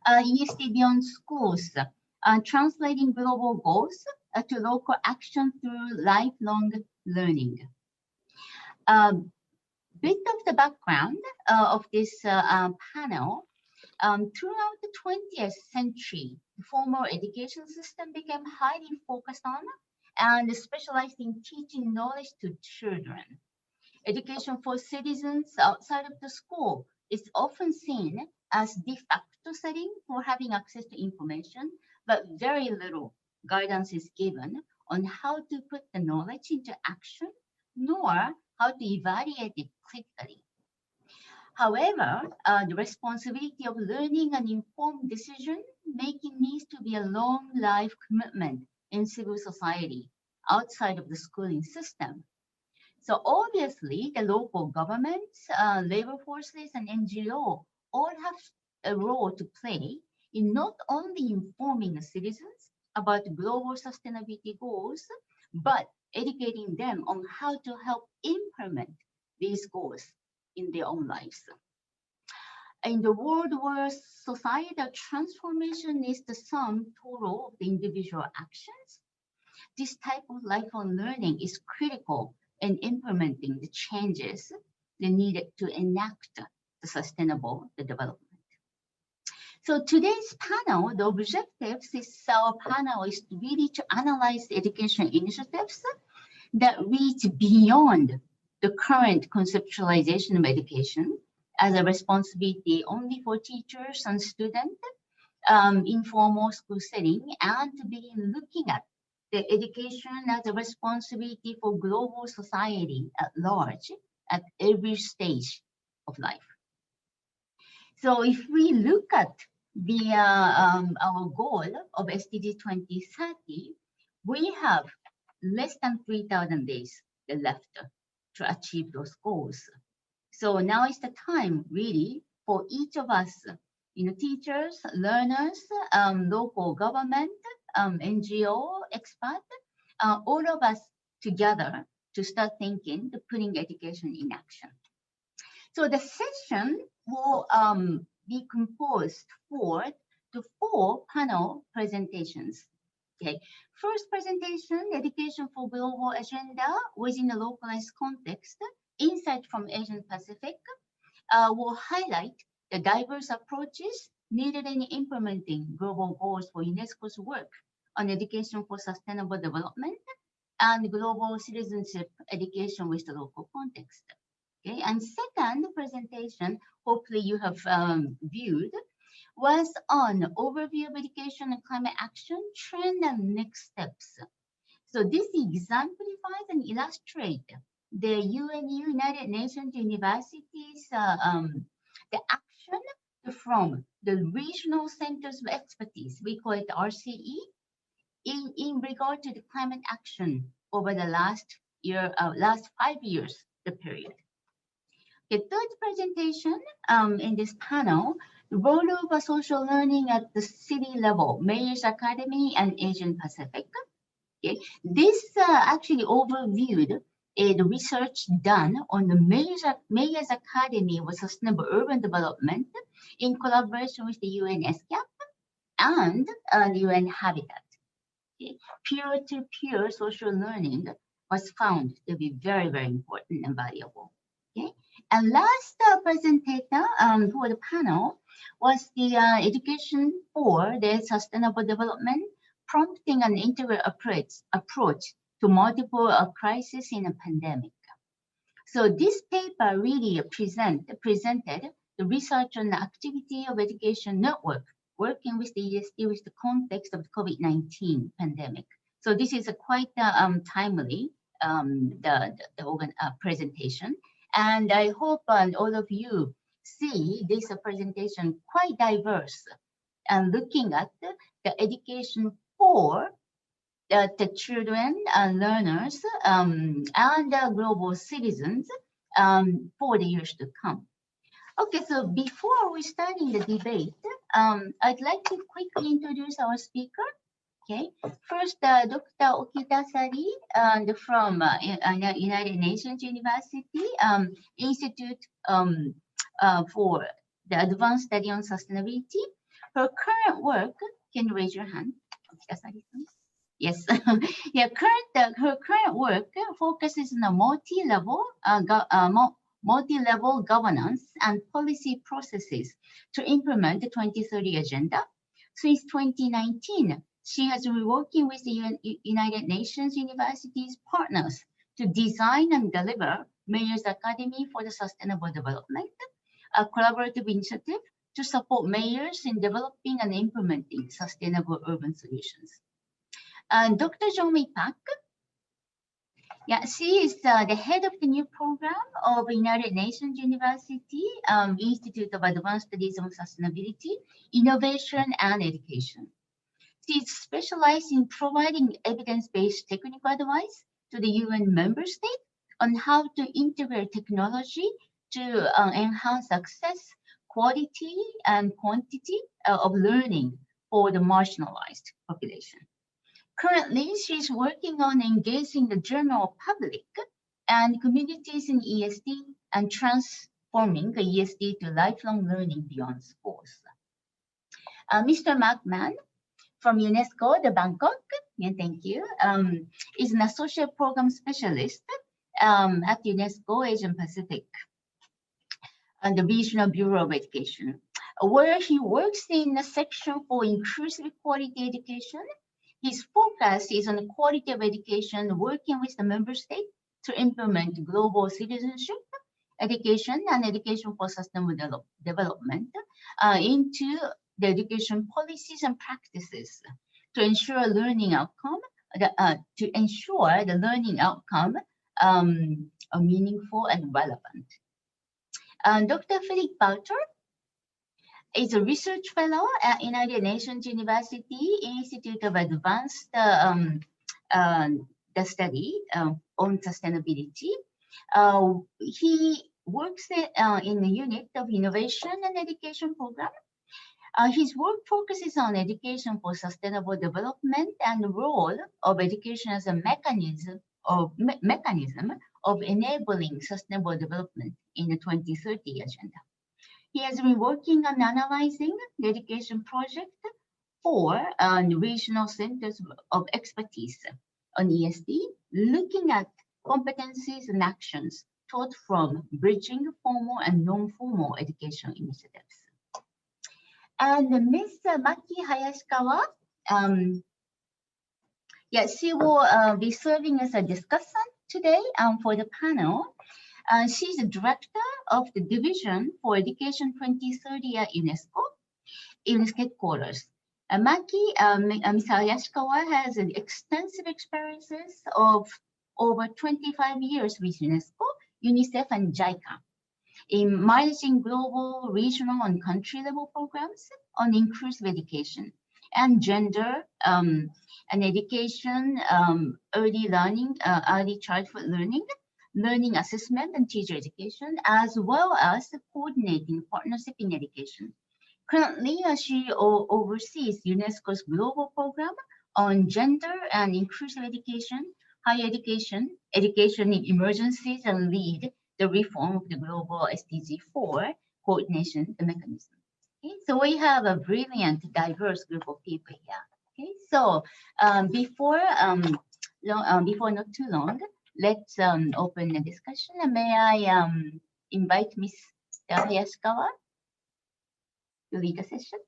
ESD beyond schools, translating global goals to local action through lifelong learning. Bit of the background of this panel. Throughout the 20th century, the formal education system became highly focused on and specialized in teaching knowledge to children. Education for citizens outside of the school is often seen as de facto setting for having access to information, but very little guidance is given on how to put the knowledge into action, nor how to evaluate it critically. However, the responsibility of learning and informed decision making needs to be a long life commitment in civil society outside of the schooling system. So obviously, the local governments, labor forces, and NGO all have a role to play in not only informing the citizens about global sustainability goals, but educating them on how to help implement these goals in their own lives. In the world where societal transformation is the sum total of the individual actions, this type of lifelong learning is critical in implementing the changes that needed to enact the sustainable development. So today's panel, the objectives is our panel is really to analyze the education initiatives that reach beyond the current conceptualization of education as a responsibility only for teachers and students in formal school setting, and to begin looking at the education as a responsibility for global society at large at every stage of life. So if we look at the our goal of SDG 2030, we have less than 3,000 days left to achieve those goals. So now is the time really for each of us, teachers, learners, local government, NGO, experts, all of us together to start thinking, putting education in action. So the session will be composed to four panel presentations. Okay, first presentation, education for global agenda within a localized context, insight from Asian Pacific, will highlight the diverse approaches needed in implementing global goals for UNESCO's work on education for sustainable development and global citizenship education with the local context. Okay, and second presentation, hopefully you have viewed, was on overview of education and climate action, trend and next steps. So this exemplifies and illustrates the UNU, United Nations Universities, the action from the regional centers of expertise, we call it RCE, in regard to the climate action over the last 5 years, the period. The third presentation in this panel, the role of social learning at the city level, Mayors Academy and Asian Pacific. Okay. This actually overviewed the research done on the Mayors Academy for Sustainable Urban Development in collaboration with the UN SCAP and the UN Habitat. Okay. Peer-to-peer social learning was found to be very, very important and valuable. Okay. And last presentator for the panel was the education for the sustainable development, prompting an integrated approach to multiple crises in a pandemic. So this paper really presented the research on the activity of education network working with the ESD with the context of the COVID-19 pandemic. So this is a quite timely presentation. And I hope all of you see this presentation quite diverse and looking at the education for the children and learners and global citizens for the years to come. Okay, so before we start in the debate, I'd like to quickly introduce our speaker. Okay, first, Dr. Okitasari from United Nations University Institute for the Advanced Study on Sustainability. Her current work, can you raise your hand? Yes. Yeah, her current work focuses on a multi-level governance and policy processes to implement the 2030 agenda. Since 2019, she has been working with the United Nations universities partners to design and deliver Mayors Academy for the Sustainable Development, a collaborative initiative to support mayors in developing and implementing sustainable urban solutions. Dr. Jong-mi Park, yeah, she is the head of the new program of United Nations University Institute of Advanced Studies on Sustainability, Innovation and Education. She is specialized in providing evidence-based technical advice to the UN member state on how to integrate technology to enhance access, quality, and quantity of learning for the marginalized population. Currently, she's working on engaging the general public and communities in ESD and transforming the ESD to lifelong learning beyond schools. Mr. Mark Mann from UNESCO, the Bangkok, yeah, thank you, is an associate program specialist at UNESCO Asian Pacific and the Regional Bureau of Education, where he works in a section for inclusive quality education. His focus is on the quality of education, working with the member state to implement global citizenship, education, and education for sustainable development into the education policies and practices to ensure learning outcome, to ensure the learning outcome are meaningful and relevant. Dr. Philip Bouter is a research fellow at United Nations University Institute of Advanced the study on sustainability. He works in the unit of innovation and education program. His work focuses on education for sustainable development and the role of education as a mechanism of enabling sustainable development in the 2030 agenda. He has been working on analyzing the education project for regional centers of expertise on ESD, looking at competencies and actions taught from bridging formal and non-formal education initiatives. And Ms. Maki Hayashikawa, she will be serving as a discussant today for the panel. She's the director of the Division for Education 2030 at UNESCO headquarters. Maki, Ms. Hayashikawa has extensive experiences of over 25 years with UNESCO, UNICEF, and JICA in managing global, regional, and country-level programs on inclusive education and gender and education, early learning, early childhood learning, learning assessment and teacher education, as well as coordinating partnership in education. Currently, she oversees UNESCO's global program on gender and inclusive education, higher education, education in emergencies, and lead the reform of the global SDG 4 coordination mechanism. Okay, so we have a brilliant, diverse group of people here. Okay, so before not too long, let's open the discussion. And may I invite Ms. Hayashikawa to lead the session?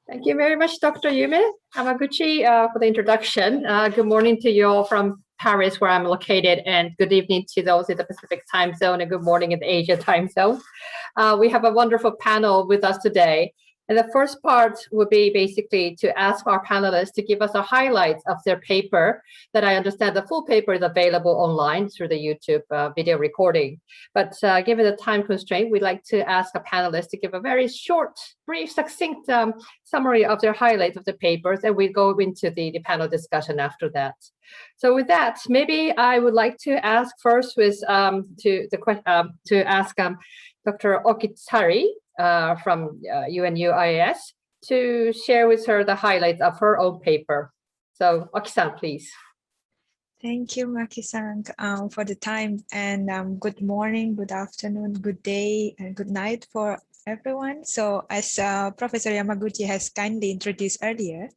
Thank you very much, Dr. Yume Hamaguchi, for the introduction. Good morning to you all from Paris, where I'm located, and good evening to those in the Pacific time zone, and good morning in the Asia time zone. We have a wonderful panel with us today. And the first part would be basically to ask our panelists to give us a highlight of their paper, that I understand the full paper is available online through the YouTube video recording. But given the time constraint, we'd like to ask a panelist to give a very short, brief, succinct summary of their highlights of the papers, and we go into the panel discussion after that. So with that, maybe I would like to ask first with to ask Dr. Okitsari from UNUIAS to share with her the highlights of her own paper. So Oki-san, please. Thank you, Maki-san, for the time, and good morning, good afternoon, good day, and good night for everyone. So as Professor Yamaguchi has kindly introduced earlier,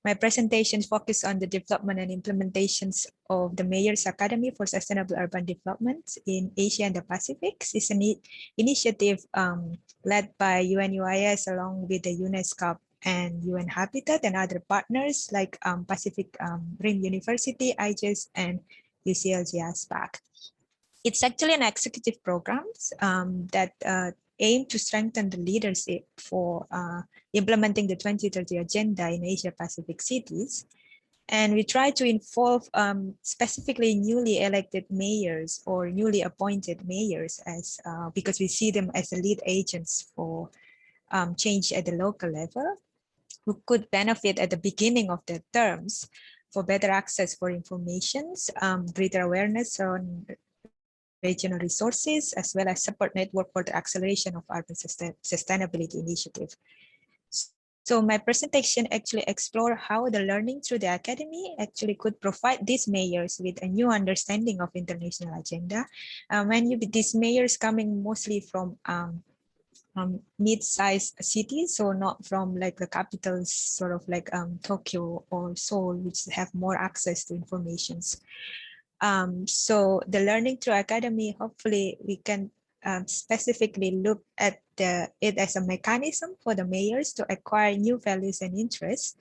my presentation focuses on the development and implementations of the Mayor's Academy for Sustainable Urban Development in Asia and the Pacific. It's an initiative led by UNUIS along with the UNESCO and UN Habitat and other partners like Pacific Rim University, IGES, and UCLG ASPAC. It's actually an executive program that aim to strengthen the leadership for implementing the 2030 agenda in Asia Pacific cities. And we try to involve specifically newly elected mayors or newly appointed mayors as because we see them as the lead agents for change at the local level, who could benefit at the beginning of their terms for better access for information, greater awareness on regional resources, as well as support network for the acceleration of urban sustainability initiative. So my presentation actually explore how the learning through the academy actually could provide these mayors with a new understanding of international agenda. These mayors coming mostly from mid-sized cities, so not from like the capitals, sort of like Tokyo or Seoul, which have more access to informations. So the learning through academy, hopefully we can specifically look at it as a mechanism for the mayors to acquire new values and interests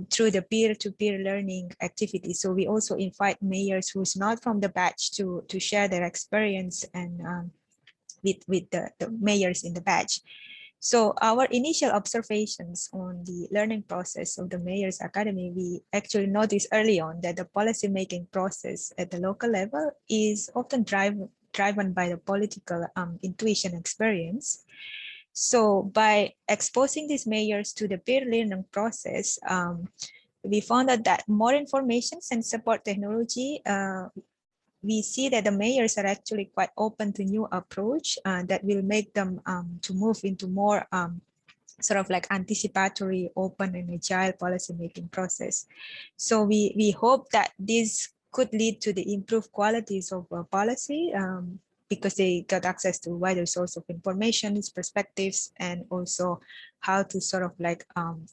through the peer-to-peer learning activity. So we also invite mayors who's not from the batch to share their experience and with the mayors in the batch. So our initial observations on the learning process of the Mayor's Academy, we actually noticed early on that the policy-making process at the local level is often driven by the political intuition experience. So by exposing these mayors to the peer learning process, we found out that more information and support technology we see that the mayors are actually quite open to new approach that will make them to move into more sort of like anticipatory, open and agile policy-making process. So we hope that this could lead to the improved qualities of policy because they got access to wider source of information, perspectives, and also how to sort of like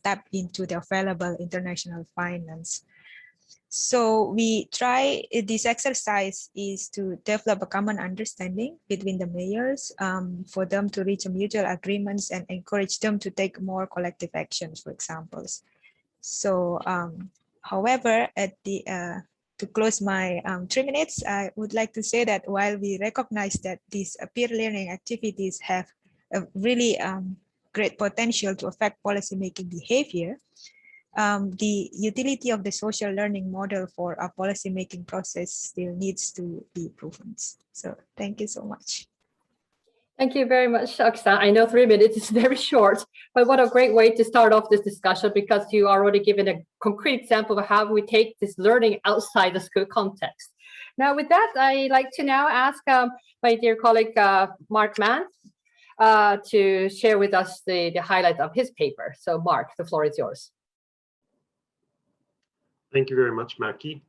tap into the available international finance. So we try, this exercise is to develop a common understanding between the mayors for them to reach a mutual agreements and encourage them to take more collective actions, for examples. So, however, at the to close my 3 minutes, I would like to say that while we recognize that these peer learning activities have a really great potential to affect policymaking behavior, the utility of the social learning model for a policymaking process still needs to be proven. So thank you so much. Thank you very much, Aksa. I know 3 minutes is very short, but what a great way to start off this discussion, because you already given a concrete example of how we take this learning outside the school context. Now, with that, I'd like to now ask my dear colleague, Mark Mann, to share with us the highlight of his paper. So Mark, the floor is yours. Thank you very much, Maki.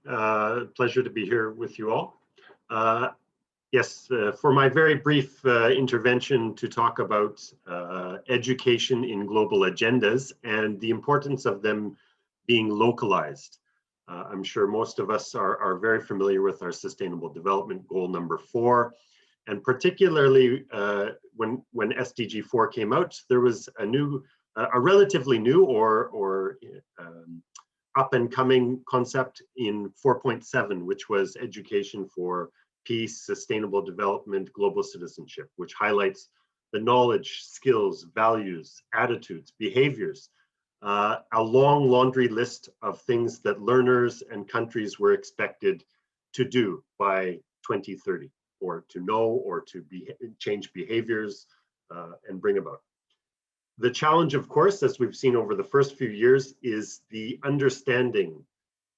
Pleasure to be here with you all. Yes, for my very brief intervention to talk about education in global agendas and the importance of them being localized. I'm sure most of us are very familiar with our Sustainable Development Goal number 4. And particularly when SDG 4 came out, there was a relatively new or up and coming concept in 4.7, which was education for peace, sustainable development, global citizenship, which highlights the knowledge, skills, values, attitudes, behaviors, a long laundry list of things that learners and countries were expected to do by 2030, or to know, or to change behaviors and bring about. The challenge, of course, as we've seen over the first few years, is the understanding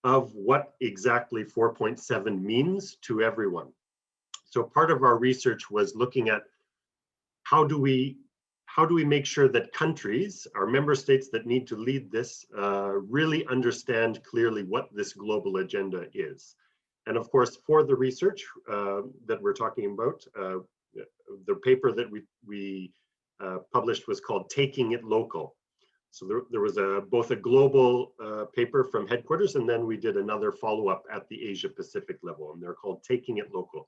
of what exactly 4.7 means to everyone. So part of our research was looking at how how do we make sure that countries, our member states that need to lead this, really understand clearly what this global agenda is? And of course, for the research that we're talking about, the paper that we published was called Taking It Local. So there was both a global paper from headquarters, and then we did another follow-up at the Asia Pacific level, and they're called Taking It Local.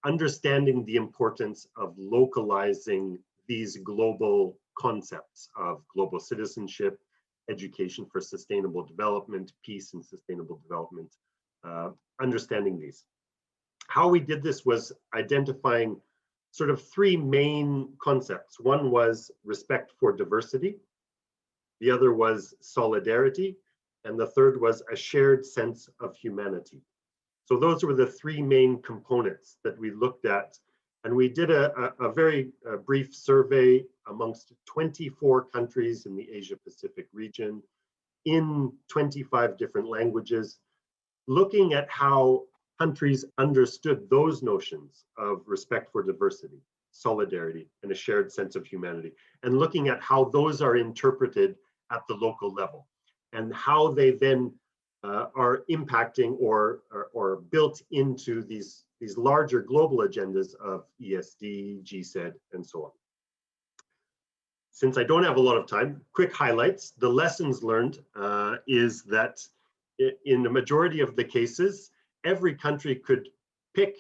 Understanding the importance of localizing these global concepts of global citizenship, education for sustainable development, peace and sustainable development, understanding these. How we did this was identifying sort of three main concepts. One was respect for diversity, the other was solidarity, and the third was a shared sense of humanity. So those were the three main components that we looked at. And we did a very brief survey amongst 24 countries in the Asia Pacific region in 25 different languages, looking at how countries understood those notions of respect for diversity, solidarity, and a shared sense of humanity, and looking at how those are interpreted at the local level and how they then are impacting or built into these larger global agendas of ESD, GSED, and so on. Since I don't have a lot of time, quick highlights. The lessons learned is that in the majority of the cases, every country could pick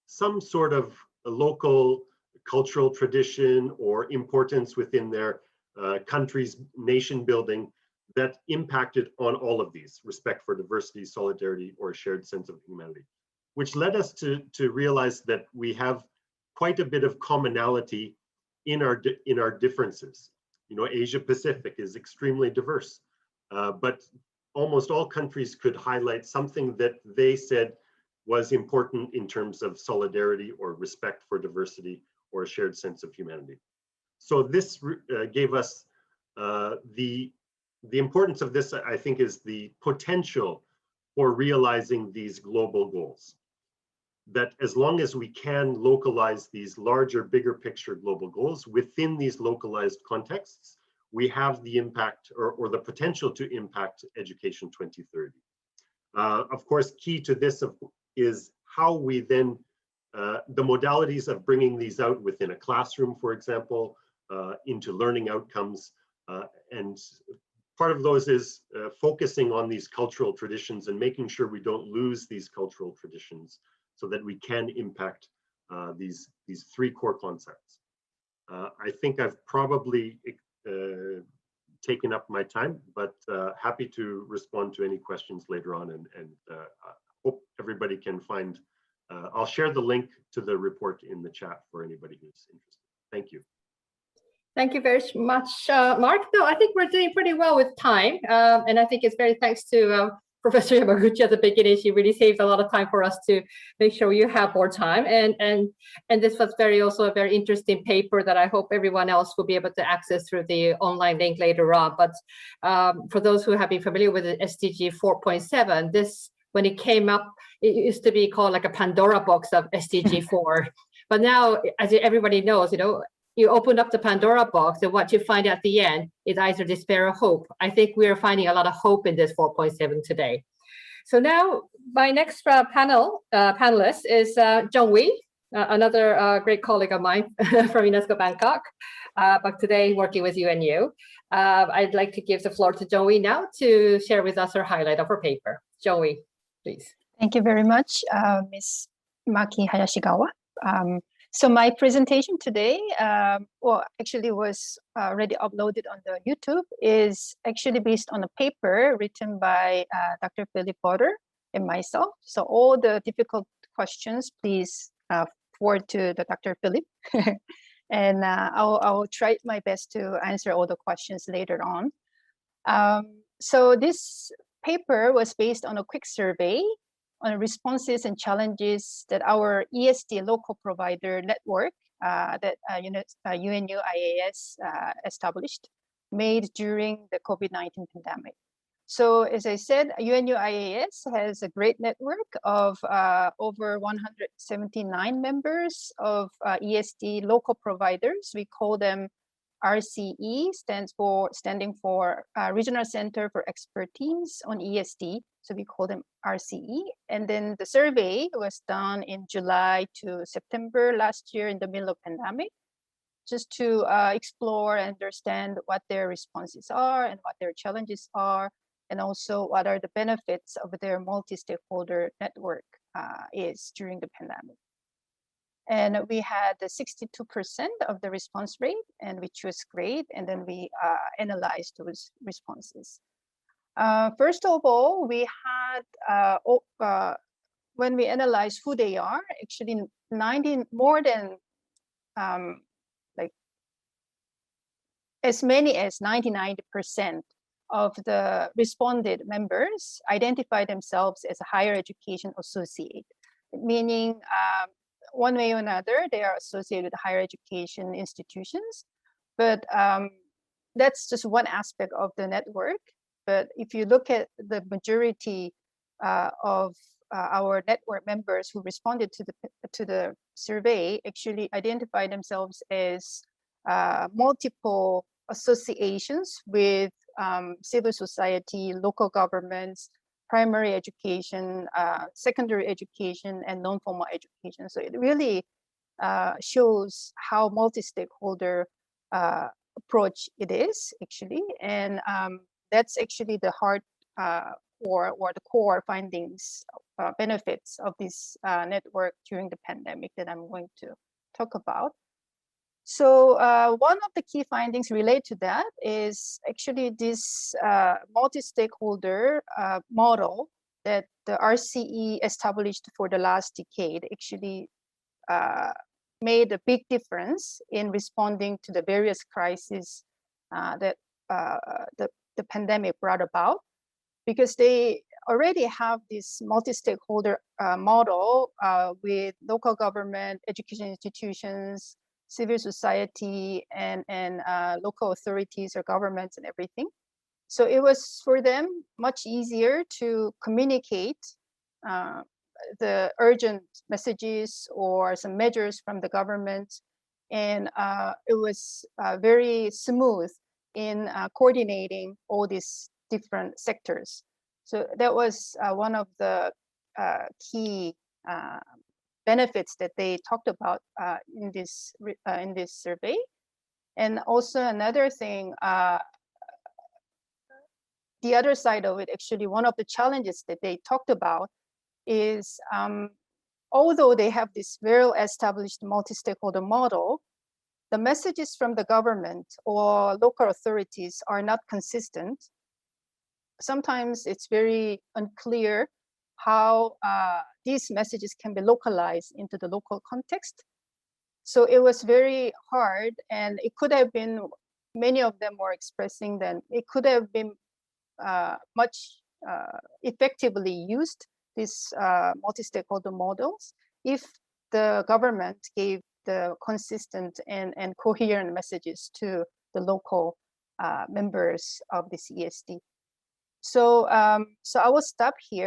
some sort of local cultural tradition or importance within their country's nation building that impacted on all of these: respect for diversity, solidarity, or a shared sense of humanity, which led us to realize that we have quite a bit of commonality in our differences. You know, Asia Pacific is extremely diverse, but almost all countries could highlight something that they said was important in terms of solidarity or respect for diversity or a shared sense of humanity. So this gave us the importance of this, I think, is the potential for realizing these global goals. That as long as we can localize these larger, bigger picture global goals within these localized contexts, we have the impact or the potential to impact Education 2030. Of course, key to this is how we then, the modalities of bringing these out within a classroom, for example, into learning outcomes. And part of those is focusing on these cultural traditions and making sure we don't lose these cultural traditions so that we can impact these three core concepts. I think I've probably taken up my time, but happy to respond to any questions later on, and hope everybody can find, I'll share the link to the report in the chat for anybody who's interested. Thank you. Thank you very much, Mark. No, I think we're doing pretty well with time. And I think it's very thanks to Professor Yamaguchi at the beginning. She really saved a lot of time for us to make sure you have more time. And this was also a very interesting paper that I hope everyone else will be able to access through the online link later on. But for those who have been familiar with the SDG 4.7, this, when it came up, it used to be called like a Pandora box of SDG 4. But now, as everybody knows, you know, you open up the Pandora box and what you find at the end is either despair or hope. I think we are finding a lot of hope in this 4.7 today. So now my next panelist is Jung Wee, another great colleague of mine from UNESCO Bangkok, but today working with UNU. I'd like to give the floor to Jung Wee now to share with us her highlight of her paper. Jung Wee, please. Thank you very much, Ms. Maki Hayashigawa. So my presentation today, well, actually was already uploaded on the YouTube, is actually based on a paper written by Dr. Philip Potter and myself. So all the difficult questions, please forward to the Dr. Philip. And I'll try my best to answer all the questions later on. So this paper was based on a quick survey on responses and challenges that our ESD local provider network that UNU IAS established made during the COVID-19 pandemic. So as I said, UNU IAS has a great network of over 179 members of ESD local providers. We call them RCE standing for Regional Center for Expertise on ESD. So we call them RCE. And then the survey was done in July to September last year in the middle of pandemic, just to explore and understand what their responses are and what their challenges are, and also what are the benefits of their multi-stakeholder network is during the pandemic. And we had the 62% of the response rate, and which was great. And then we analyzed those responses. First of all, we had, when we analyzed who they are, actually more than like as many as 99% of the responded members identify themselves as a higher education associate, meaning one way or another, they are associated with higher education institutions. But that's just one aspect of the network. But if you look at the majority of our network members who responded to the survey, actually identify themselves as multiple associations with civil society, local governments, primary education, secondary education, and non-formal education. So it really shows how multi-stakeholder approach it is actually. And that's actually the heart or the core findings, benefits of this network during the pandemic that I'm going to talk about. So one of the key findings related to that is actually this multi-stakeholder model that the RCE established for the last decade actually made a big difference in responding to the various crises that the pandemic brought about, because they already have this multi-stakeholder model with local government, education institutions, civil society, and local authorities or governments and everything. So it was for them much easier to communicate the urgent messages or some measures from the government. And it was very smooth in coordinating all these different sectors. So that was one of the key benefits that they talked about in this survey. And also another thing, the other side of it, actually, one of the challenges that they talked about is although they have this well-established multi-stakeholder model, the messages from the government or local authorities are not consistent. Sometimes it's very unclear how these messages can be localized into the local context. So it was very hard, and it could have been, many of them were expressing that it could have been much effectively used, these multi-stakeholder models, if the government gave the consistent and coherent messages to the local members of this ESD. So, so I will stop here.